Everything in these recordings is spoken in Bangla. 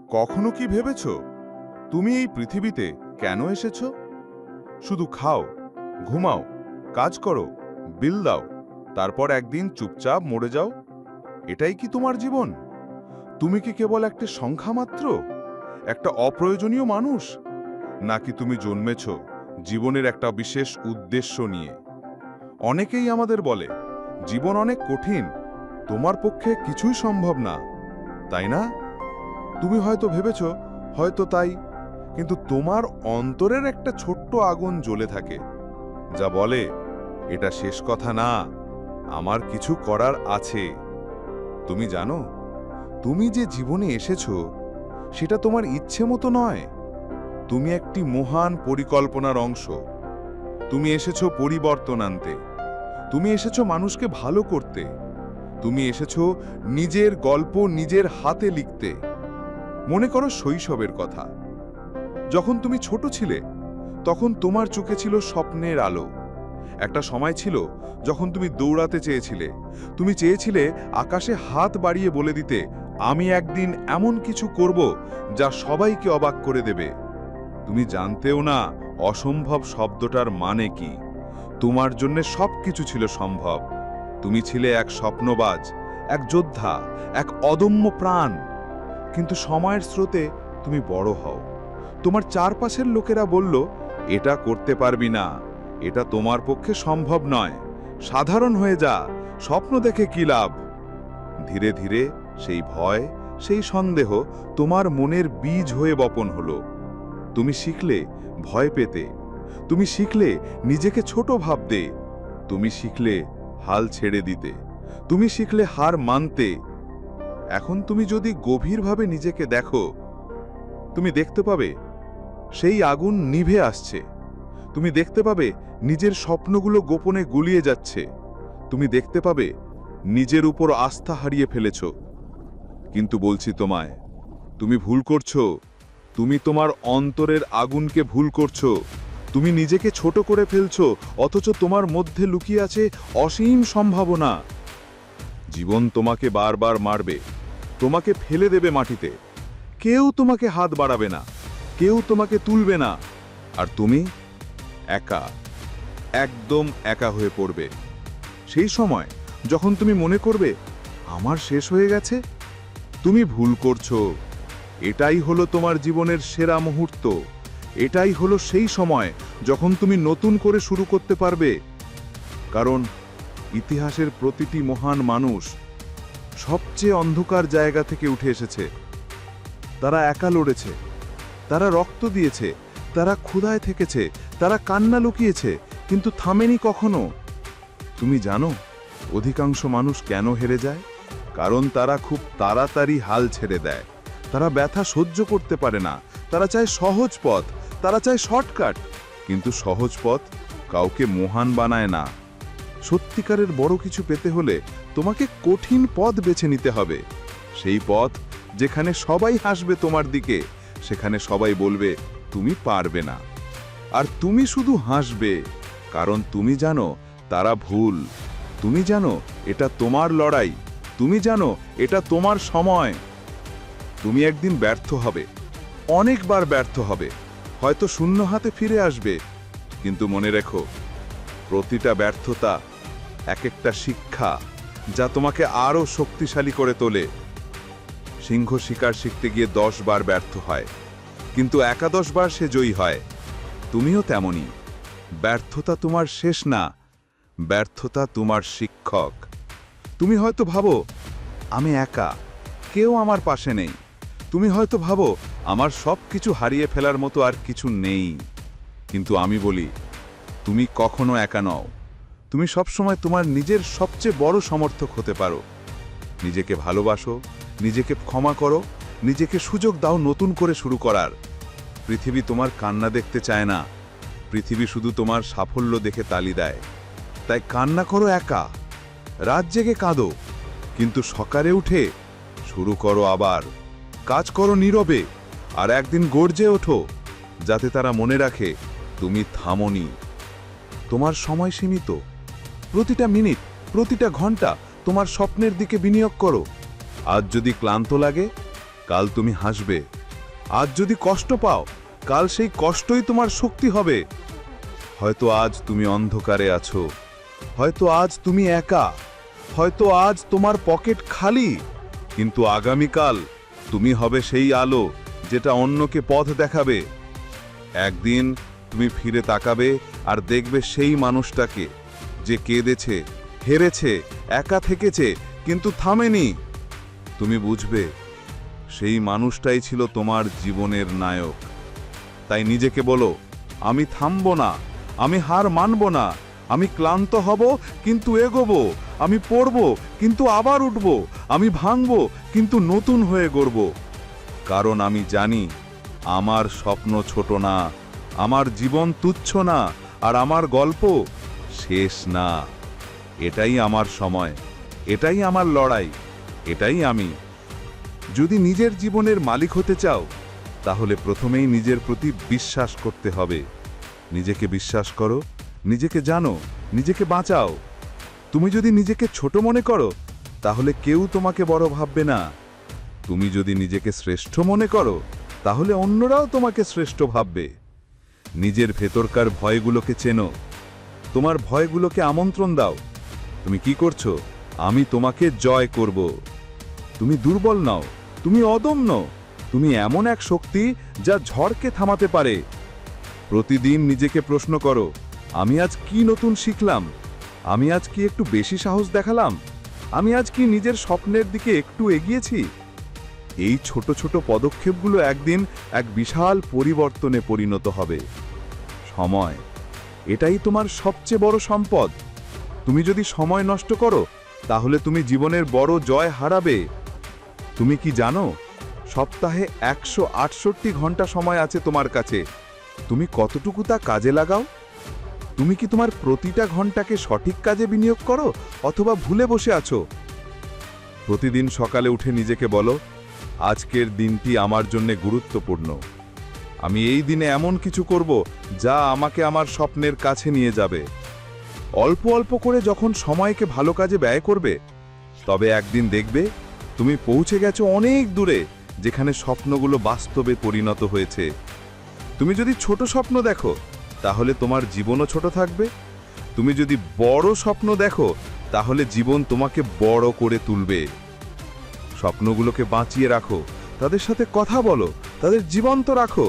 কখনো কি ভেবেছ তুমি এই পৃথিবীতে কেন এসেছ? শুধু খাও, ঘুমাও, কাজ করো, বিল দাও, তারপর একদিন চুপচাপ মরে যাও? এটাই কি তোমার জীবন? তুমি কি কেবল একটা সংখ্যা মাত্র, একটা অপ্রয়োজনীয় মানুষ? নাকি তুমি জন্মেছ জীবনের একটা বিশেষ উদ্দেশ্য নিয়ে? অনেকেই আমাদের বলে জীবন অনেক কঠিন, তোমার পক্ষে কিছুই সম্ভব না, তাই না? তুমি হয়তো ভেবেছ হয়তো তাই, কিন্তু তোমার অন্তরের একটা ছোট্ট আগুন জ্বলে থাকে, যা বলে এটা শেষ কথা না, আমার কিছু করার আছে। তুমি জানো, তুমি যে জীবনে এসেছো সেটা তোমার ইচ্ছে মতো নয়। তুমি একটি মহান পরিকল্পনার অংশ। তুমি এসেছো পরিবর্তন আনতে। তুমি এসেছো মানুষকে ভালো করতে। তুমি এসেছো নিজের গল্প নিজের হাতে লিখতে। মনে করো শৈশবের কথা। যখন তুমি ছোট ছিলে, তখন তোমার চোখে ছিল স্বপ্নের আলো। একটা সময় ছিল যখন তুমি দৌড়াতে চেয়েছিলে। তুমি চেয়েছিলে আকাশে হাত বাড়িয়ে বলে দিতে, আমি একদিন এমন কিছু করব যা সবাইকে অবাক করে দেবে। তুমি জানতেও না অসম্ভব শব্দটার মানে কি। তোমার জন্য সবকিছু ছিল সম্ভব। তুমি ছিলে এক স্বপ্নবাজ, এক যোদ্ধা, এক অদম্য প্রাণ। কিন্তু সময়ের স্রোতে তুমি বড় হও। তোমার চারপাশের লোকেরা বলল, এটা করতে পারবি না, এটা তোমার পক্ষে সম্ভব নয়, সাধারণ হয়ে যা, স্বপ্ন দেখে কি লাভ। ধীরে ধীরে সেই ভয়, সেই সন্দেহ তোমার মনের বীজ হয়ে বপন হলো। তুমি শিখলে ভয় পেতে। তুমি শিখলে নিজেকে ছোট ভাবতে। তুমি শিখলে হাল ছেড়ে দিতে। তুমি শিখলে হার মানতে। এখন তুমি যদি গভীরভাবে নিজেকে দেখো, তুমি দেখতে পাবে সেই আগুন নিভে আসছে। তুমি দেখতে পাবে নিজের স্বপ্নগুলো গোপনে গুলিয়ে যাচ্ছে। তুমি দেখতে পাবে নিজের উপর আস্থা হারিয়ে ফেলেছ। কিন্তু বলছি তোমায়, তুমি ভুল করছো। তুমি তোমার অন্তরের আগুনকে ভুল করছো। তুমি নিজেকে ছোট করে ফেলছো, অথচ তোমার মধ্যে লুকিয়ে আছে অসীম সম্ভাবনা। জীবন তোমাকে বারবার মারবে, তোমাকে ফেলে দেবে মাটিতে। কেউ তোমাকে হাত বাড়াবে না, কেউ তোমাকে তুলবে না। আর তুমি একা, একদম একা হয়ে পড়বে। সেই সময় যখন তুমি মনে করবে আমার শেষ হয়ে গেছে, তুমি ভুল করছো। এটাই হলো তোমার জীবনের সেরা মুহূর্ত। এটাই হলো সেই সময় যখন তুমি নতুন করে শুরু করতে পারবে। কারণ ইতিহাসের প্রতিটি মহান মানুষ সবচেয়ে অন্ধকার জায়গা থেকে উঠে এসেছে। তারা একা লড়েছে, তারা রক্ত দিয়েছে, তারা ক্ষুধায় থেকেছে, তারা কান্না লুকিয়েছে, কিন্তু থামেনি কখনো। তুমি জানো অধিকাংশ মানুষ কেন হেরে যায়? কারণ তারা খুব তাড়াতাড়ি হাল ছেড়ে দেয়। তারা ব্যথা সহ্য করতে পারে না। তারা চায় সহজ পথ, তারা চায় শর্টকাট। কিন্তু সহজ পথ কাউকে মহান বানায় না। সত্যিকারের বড় কিছু পেতে হলে তোমাকে কঠিন পথ বেছে নিতে হবে। সেই পথ যেখানে সবাই হাসবে তোমার দিকে, সেখানে সবাই বলবে তুমি পারবে না। আর তুমি শুধু হাসবে, কারণ তুমি জানো তারা ভুল। তুমি জানো এটা তোমার লড়াই। তুমি জানো এটা তোমার সময়। তুমি একদিন ব্যর্থ হবে, অনেকবার ব্যর্থ হবে, হয়তো শূন্য হাতে ফিরে আসবে। কিন্তু মনে রেখো, প্রতিটা ব্যর্থতা এক একটা শিক্ষা, যা তোমাকে আরও শক্তিশালী করে তোলে। সিংহ শিকার শিখতে গিয়ে 10 বার ব্যর্থ হয়, কিন্তু একাদশ বার সে জয়ী হয়। তুমিও তেমনই। ব্যর্থতা তোমার শেষ না, ব্যর্থতা তোমার শিক্ষক। তুমি হয়তো ভাবো আমি একা, কেউ আমার পাশে নেই। তুমি হয়তো ভাবো আমার সব কিছু হারিয়ে ফেলার মতো আর কিছু নেই। কিন্তু আমি বলি, তুমি কখনো একা নও। তুমি সবসময় তোমার নিজের সবচেয়ে বড় সমর্থক হতে পারো। নিজেকে ভালোবাসো, নিজেকে ক্ষমা করো, নিজেকে সুযোগ দাও নতুন করে শুরু করার। পৃথিবী তোমার কান্না দেখতে চায় না, পৃথিবী শুধু তোমার সাফল্য দেখে তালি দেয়। তাই কান্না করো একা, রাত জেগে কাঁদো, কিন্তু সকালে উঠে শুরু করো আবার। কাজ করো নীরবে, আর একদিন গর্জে ওঠো, যাতে তারা মনে রাখে তুমি থামোনি। তোমার সময় সীমিত। প্রতিটা মিনিট, প্রতিটা ঘন্টা তোমার স্বপ্নের দিকে বিনিয়োগ করো। আজ যদি ক্লান্ত লাগে, কাল তুমি হাসবে। আজ যদি কষ্ট পাও, কাল সেই কষ্টই তোমার শক্তি হবে। হয়তো আজ তুমি অন্ধকারে আছো, হয়তো আজ তুমি একা, হয়তো আজ তোমার পকেট খালি, কিন্তু আগামীকাল তুমি হবে সেই আলো যেটা অন্যকে পথ দেখাবে। একদিন তুমি ফিরে তাকাবে আর দেখবে সেই মানুষটাকে, যে কেঁদেছে, হেরেছে, একা থেকেছে, কিন্তু থামেনি। তুমি বুঝবে সেই মানুষটাই ছিল তোমার জীবনের নায়ক। তাই নিজেকে বলো, আমি থামব না, আমি হার মানব না, আমি ক্লান্ত হব কিন্তু এগোবো, আমি পড়ব কিন্তু আবার উঠব, আমি ভাঙব কিন্তু নতুন হয়ে গড়ব। কারণ আমি জানি আমার স্বপ্ন ছোট না, আমার জীবন তুচ্ছ না, আর আমার গল্প শেষ না। এটাই আমার সময়, এটাই আমার লড়াই, এটাই আমি। যদি নিজের জীবনের মালিক হতে চাও, তাহলে প্রথমেই নিজের প্রতি বিশ্বাস করতে হবে। নিজেকে বিশ্বাস করো, নিজেকে জানো, নিজেকে বাঁচাও। তুমি যদি নিজেকে ছোট মনে করো, তাহলে কেউ তোমাকে বড় ভাববে না। তুমি যদি নিজেকে শ্রেষ্ঠ মনে করো, তাহলে অন্যরাও তোমাকে শ্রেষ্ঠ ভাববে। নিজের ভেতরকার ভয়গুলোকে চেনো, তোমার ভয়গুলোকে আমন্ত্রণ দাও। তুমি কি করছো? আমি তোমাকে জয় করব। তুমি দুর্বল নও, তুমি অদম্য, তুমি এমন এক শক্তি যা ঝড়কে থামাতে পারে। প্রতিদিন নিজেকে প্রশ্ন করো, আমি আজ কি নতুন শিখলাম? আমি আজ কি একটু বেশি সাহস দেখালাম? আমি আজ কি নিজের স্বপ্নের দিকে একটু এগিয়েছি? এই ছোট ছোট পদক্ষেপগুলো একদিন এক বিশাল পরিবর্তনে পরিণত হবে। সময়, এটাই তোমার সবচেয়ে বড় সম্পদ। তুমি যদি সময় নষ্ট করো, তাহলে তুমি জীবনের বড় জয় হারাবে। তুমি কি জানো, সপ্তাহে 168 ঘন্টা সময় আছে তোমার কাছে। তুমি কতটুকু তা কাজে লাগাও? তুমি কি তোমার প্রতিটা ঘন্টাকে সঠিক কাজে বিনিয়োগ করো, অথবা ভুলে বসে আছো? প্রতিদিন সকালে উঠে নিজেকে বলো, আজকের দিনটি আমার জন্য গুরুত্বপূর্ণ। আমি এই দিনে এমন কিছু করব যা আমাকে আমার স্বপ্নের কাছে নিয়ে যাবে। অল্প অল্প করে যখন সময়কে ভালো কাজে ব্যয় করবে, তবে একদিন দেখবে তুমি পৌঁছে গেছো অনেক দূরে, যেখানে স্বপ্নগুলো বাস্তবে পরিণত হয়েছে। তুমি যদি ছোট স্বপ্ন দেখো, তাহলে তোমার জীবনও ছোট থাকবে। তুমি যদি বড় স্বপ্ন দেখো, তাহলে জীবন তোমাকে বড় করে তুলবে। স্বপ্নগুলোকে বাঁচিয়ে রাখো, তাদের সাথে কথা বলো, তাদের জীবন্ত রাখো।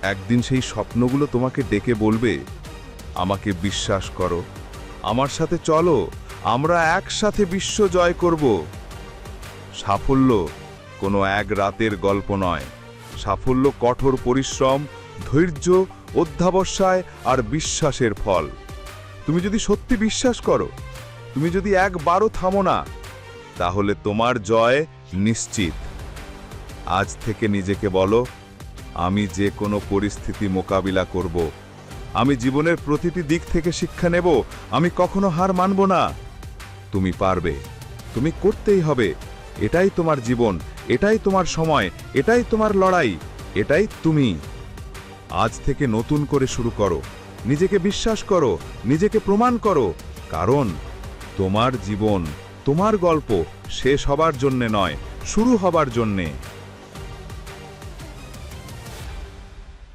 একদিন সেই স্বপ্নগুলো তোমাকে ডেকে বলবে, আমাকে বিশ্বাস করো, আমার সাথে চলো, আমরা একসাথে বিশ্ব জয় করব। সাফল্য কোনো এক রাতের গল্প নয়। সাফল্য কঠোর পরিশ্রম, ধৈর্য, অধ্যবসায় আর বিশ্বাসের ফল। তুমি যদি সত্যি বিশ্বাস করো, তুমি যদি একবারও থামো না, তাহলে তোমার জয় নিশ্চিত। আজ থেকে নিজেকে বলো, আমি যে কোনো পরিস্থিতি মোকাবিলা করব। আমি জীবনের প্রতিটি দিক থেকে শিক্ষা নেব, আমি কখনো হার মানব না। তুমি পারবে, তুমি করতেই হবে। এটাই তোমার জীবন, এটাই তোমার সময়, এটাই তোমার লড়াই, এটাই তুমি। আজ থেকে নতুন করে শুরু করো, নিজেকে বিশ্বাস করো, নিজেকে প্রমাণ করো। কারণ তোমার জীবন, তোমার গল্প শেষ হবার জন্যে নয়, শুরু হবার জন্যে।